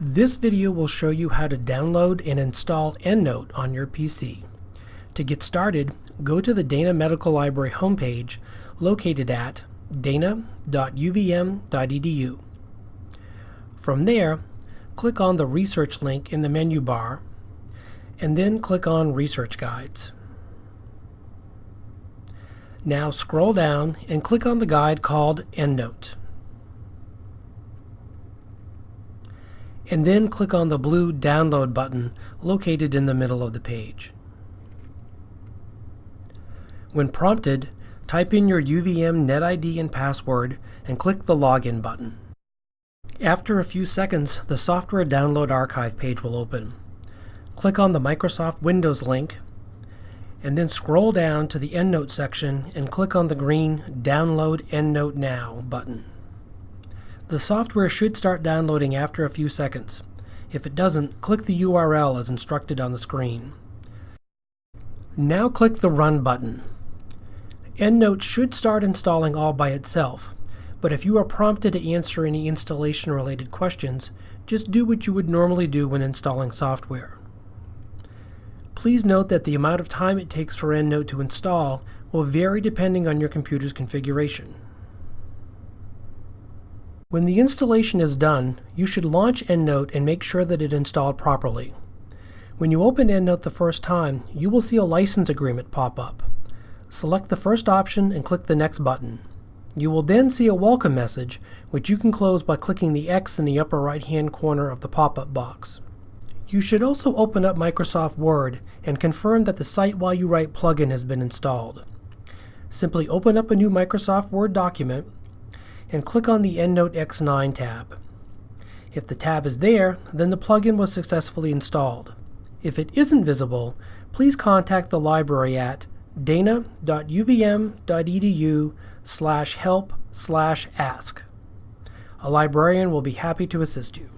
This video will show you how to download and install EndNote on your PC. To get started, go to the Dana Medical Library homepage located at dana.uvm.edu. From there, click on the Research link in the menu bar, and then click on Research Guides. Now scroll down and click on the guide called EndNote. And then click on the blue Download button located in the middle of the page. When prompted, type in your UVM NetID and password and click the Login button. After a few seconds, the Software Download Archive page will open. Click on the Microsoft Windows link and then scroll down to the EndNote section and click on the green Download EndNote Now button. The software should start downloading after a few seconds. If it doesn't, click the URL as instructed on the screen. Now click the Run button. EndNote should start installing all by itself, but if you are prompted to answer any installation-related questions, just do what you would normally do when installing software. Please note that the amount of time it takes for EndNote to install will vary depending on your computer's configuration. When the installation is done, you should launch EndNote and make sure that it installed properly. When you open EndNote the first time, you will see a license agreement pop up. Select the first option and click the Next button. You will then see a welcome message, which you can close by clicking the X in the upper right-hand corner of the pop-up box. You should also open up Microsoft Word and confirm that the Cite While You Write plugin has been installed. Simply open up a new Microsoft Word document and click on the EndNote X9 tab. If the tab is there, then the plugin was successfully installed. If it isn't visible, please contact the library at dana.uvm.edu/help/ask. A librarian will be happy to assist you.